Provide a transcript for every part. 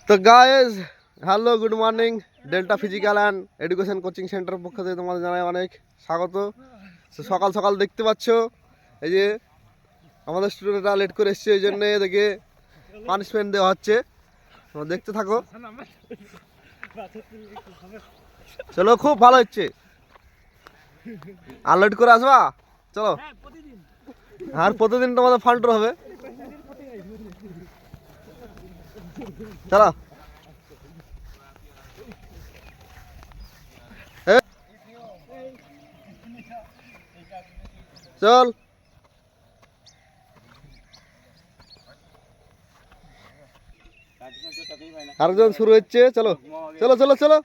তো guys, hello, good morning. Delta physical and education coaching সেন্টারের পক্ষ থেকে তোমাদের জানাই অনেক স্বাগত। সকাল সকাল দেখতে পাচ্ছ এই যে আমাদের স্টুডেন্টরা লেট করে এসছে, এই জন্য এদেরকে পানিশমেন্ট দেওয়া হচ্ছে। তোমরা দেখতে থাকো। চলো, খুব ভালো হচ্ছে। আর লেট করে আসবা, চলো। আর প্রতিদিন তোমাদের ফান্ডর হবে, চলো। চল, আরেকজন শুরু হচ্ছে। চলো চলো চলো চলো,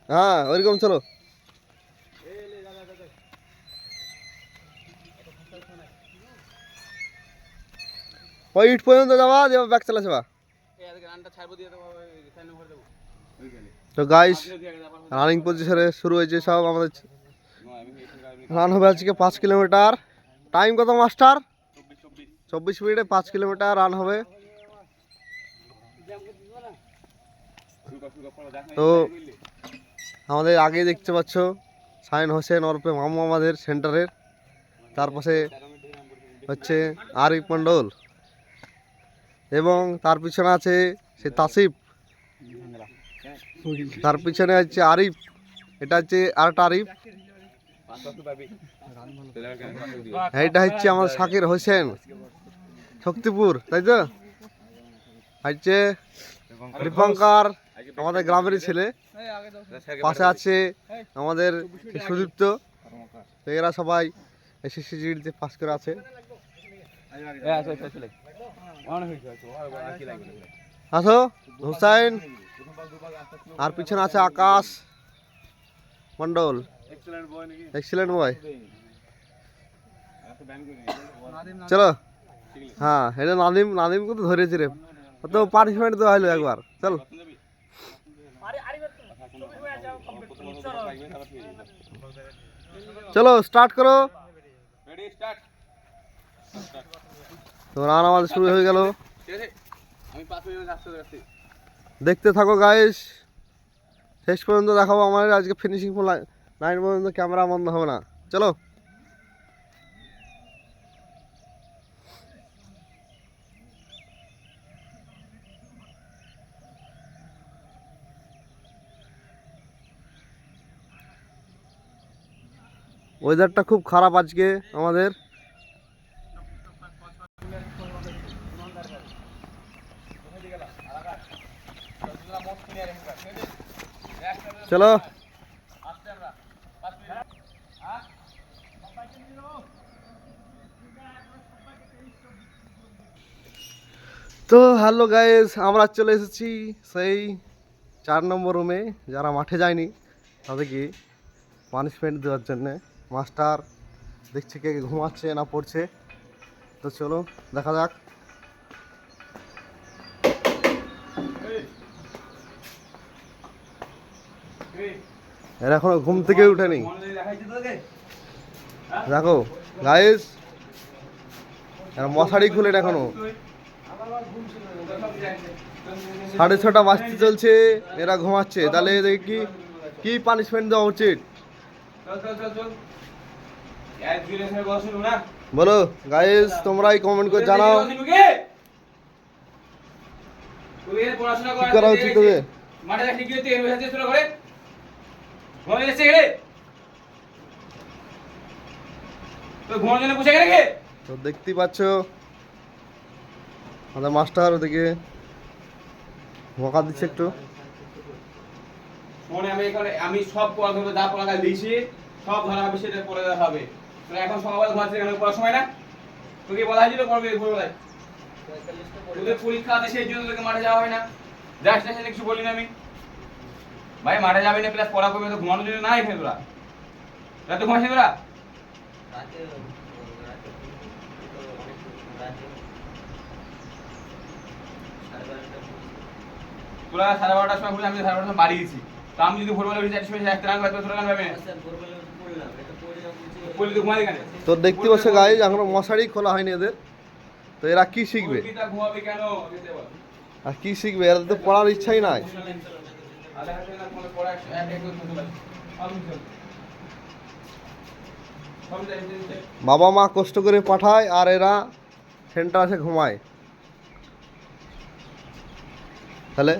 হ্যাঁ ওইরকম চলো। ওই ইট পর্যন্ত যাবা, যে ব্যাগ চালাছে বা। তো গাইস, রানিং পজিশনে শুরু হয়েছে সব। আমাদের রান হবে আজকে 5 কিলোমিটার। টাইম কত মাস্টার? 24 মিনিটে 5 কিলোমিটার রান হবে। তো আমাদের আগে দেখতে পাচ্ছ শাহিন হোসেন ওরফে মামু আমাদের সেন্টারের। তার পাশে হচ্ছে আরিফ মন্ডল এবং তার পিছনে আছে সে তাসিফ। তার পিছনে হচ্ছে আরিফ, এটা হচ্ছে আরেকটা আরিফ। এইটা হচ্ছে আমার শাকির হোসেন, শক্তিপুর, তাই তো। হচ্ছে দীপঙ্কর, আমাদের গ্রামেরই ছেলে। পাশে আছে আমাদের সুদীপ্ত। তো এরা সবাই এসএসসি জিডিতে পাস করে আছে। আসো হুসাইন, আর পিছনে আছে আকাশ মন্ডল, এক্সিলেন্ট বয়। চলো, হ্যাঁ এটা নাদিম। নাদিমকে তো ধরেছি রে, তো পানিশমেন্ট দেওয়া হলো একবার। চল, চলো স্টার্ট করো। তো রান আমাদের শুরু হয়ে গেল। দেখতে থাকো গাইস, শেষ পর্যন্ত দেখাবো। আমাদের আজকে ফিনিশিং লাইন পর্যন্ত ক্যামেরা বন্ধ হবে না। চলো, ওয়েদারটা খুব খারাপ আজকে আমাদের। চলো, তো হ্যালো গাইস, আমরা চলে এসেছি সেই 4 নম্বর রুমে। যারা মাঠে যায়নি তাদেরকে পানিশমেন্ট দেওয়ার জন্যে। মাস্টার দেখছে কে ঘুমাচ্ছে না পড়ছে। তো চলো দেখা যাক। এরা এখনো ঘুম থেকে উঠেনি। দেখো গাইস, এরা মশারি খুলেন এখনো। 6:30 বাজতে চলছে, এরা ঘুমাচ্ছে। তাহলে এদেরকে কি পানিশমেন্ট দেওয়া উচিত বলো গাইস? তোমরাই কমেন্ট করে জানাও কি করা উচিত তোদের। তো দেখতেই পাচ্ছ আমাদের মাস্টার ওদিকে বকা দিচ্ছে একটু। আমি সব যা পড়া দিয়েছি সব ধরা হবে, সেটা পড়ে দেওয়া হবে। এখন সকালবেলা ঘুমাচ্ছে, এখানে পড়ার সময় না? তোকে বলা হয়েছিল পড়বে ভোরবেলায়। তোদের পরীক্ষা আছে সেই জন্য তোকে মাঠে যাওয়া হয় না। যাস না, সেটা কিছু বলি না আমি। ভাই মাঠে যাবে না, প্লাস পড়া করবে, তো ঘুমানোর জন্য না এখানে তোরা। রাতে ঘুমাচ্ছিস তোরা? তোরা 12:30টার সময় বলে আমি 12:30টার সময় বাড়ি গেছি। তো আমি যদি ভোরবেলা উঠে 4টার সময় আসতে না পারি, তোরা কেন পাবে না? তো দেখতে পাচ্ছ গাইস, এখনো মশারি খোলা হয়নি এদের। তো এরা কি শিখবে? মুরগিটা ঘুমাবে কেন যেতে বল। আর কি শিখবে? এরা তো পড়ার ইচ্ছাই নাই। আলে হাতে না কোন পড়া এক এক করে বসে বল। আমি চল। সব যাই। বাবা মা কষ্ট করে পাঠায় আর এরা সেন্টার এসে ঘুমায়। তাহলে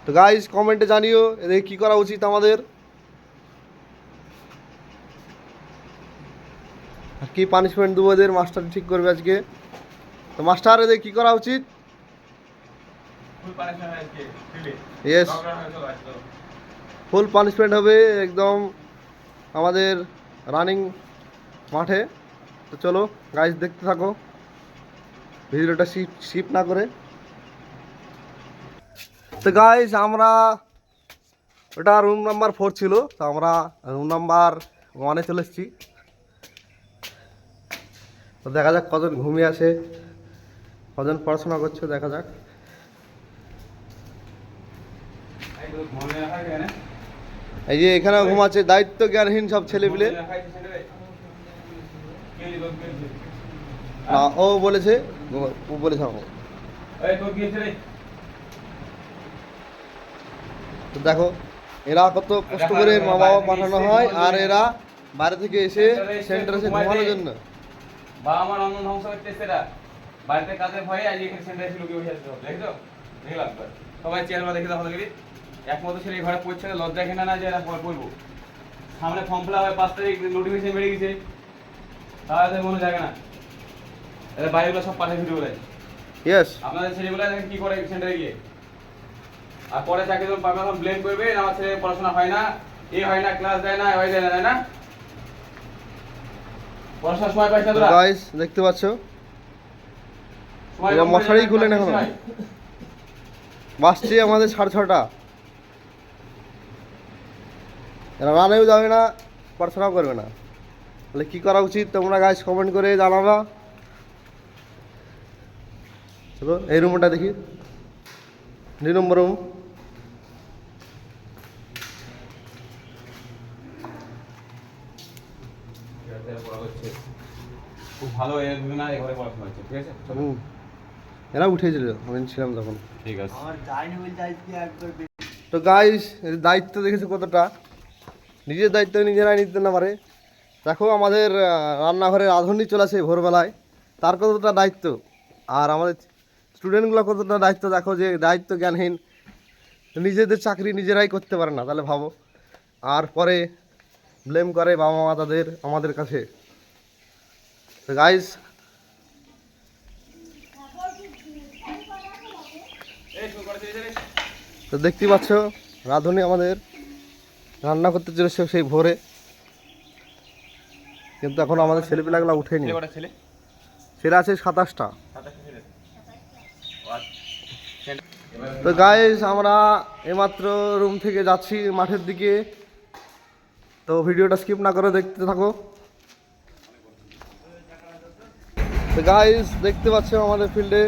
তো গাইস কমেন্টে জানিও এদের কি করা উচিত আমাদের, আর কি পানিশমেন্ট দেবো এদের, মাস্টার ঠিক করবে আজকে। তো মাস্টার এদের কি করা উচিত? ফুল পানিশমেন্ট আজকে দিলে। ইয়েস, ডক্টর হয়ে চলো আসো। ফুল পানিশমেন্ট হবে একদম আমাদের রানিং মাঠে। তো চলো গাইস দেখতে থাকো ভিডিওটা শিপ না করে। তো গাইস আমরা, ওটা রুম নাম্বার 4 ছিল, তো আমরা রুম নাম্বার 1-এ চলে এসেছি। তো দেখা যাক কজন ঘুমিয়ে আসে, কজন পড়াশোনা করছে, দেখা যাক। এই তো মনে রাখা কেন? এই যে এখানেও ঘুমাচ্ছে দায়িত্ব জ্ঞানহীন সব ছেলেপিলে। না, ও বলেছে আমাকে। তো দেখো এরা কত কষ্ট করে মা বাবা পাঠানো হয়, আর এরা বাইরে থেকে এসে সেন্টারে এসে ঘুমানোর জন্য। বাবা আমার অন্য ধ্বংস করতেছে এরা। বাড়িতে কাজের ভয়ে আজ এখানে সেন্টারে এসে লুকিয়ে বসে আছে। দেখছো? দেখলাম তো। সবাই চেয়ারগুলো দেখে দাও দেখি। একমতো ছেলে ঘরে পড়ছে না, লজ্জা ঘেনা না যে এরা পড়বো। সামনে ফর্ম ফিল আপ হয় 5 তারিখ, নোটিফিকেশন বেরিয়ে গেছে। তাহলে মনে জায়গা না। এদের বাইরেগুলো সব পাঠিয়ে ভিডিও দেয়। ইয়েস, আপনাদের ছেলেগুলো দেখেন কি করে সেন্টারে গিয়ে। আর পরে চাকরি যখন পাবে তখন ব্লেম করবে আমার ছেলে পড়াশোনা হয় না, এ হয় না, ক্লাস দেয় না, ওই দেয় না, তাই না? পড়াশোনার সময় পাইছ না তোরা? গাইস দেখতে পাচ্ছ সময় এরা কম মশারি করে খুলেন যাবে, এখনো। সময়। বাসছে আমাদের 6:30। এরা রানেও যাবে না, পড়াশোনাও করবে না। তাহলে কী করা উচিত তোমরা গাইস কমেন্ট করে জানাবা। চলো এই রুমটা দেখি, 2 নম্বর রুম। খুব ভালো এর দুজনা এই ঘরে পড়াশোনা হচ্ছে, ঠিক আছে? চলো। এরা উঠেছিল আমি ছিলাম তখন। ঠিক আছে। তো গাইস দায়িত্ব দেখেছো কতটা, নিজের দায়িত্ব নিজেরাই নিতে না পারে। দেখো আমাদের রান্নাঘরে রাঁধুনি চলে আসে ভোরবেলায়, তার কতটা দায়িত্ব। আর আমাদের স্টুডেন্টগুলো কতটা দায়িত্ব দেখো, যে দায়িত্ব জ্ঞানহীন, নিজেদের চাকরি নিজেরাই করতে পারে না। তাহলে ভাবো, আর পরে ব্লেম করে বাবা মা তাদের আমাদের কাছে। তো গাইস এই শুরু করে দিয়েছে রে। তো দেখতেই পাচ্ছ রাঁধুনি আমাদের রান্না করতে চলেছে সেই ভোরে, কিন্তু এখন আমাদের ছেলেপিলাগুলো উঠেনি। ছেলে কটা ছেলে? সেটা আছে 27টা। 27 ছেলে। তো গাইস আমরা এইমাত্র রুম থেকে যাচ্ছি মাঠের দিকে। তো ভিডিওটা স্কিপ না করে দেখতে থাকো। তো গাইস দেখতে পাচ্ছ আমাদের ফিল্ডে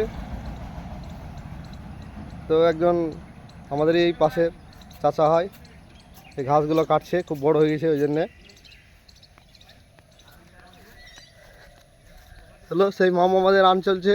তো একজন আমাদের এই পাশে চাচা হয়, এই ঘাসগুলো কাটছে, খুব বড় হয়ে গেছে ওই জন্যে। চলো সেই মামা আমাদের রান চলছে।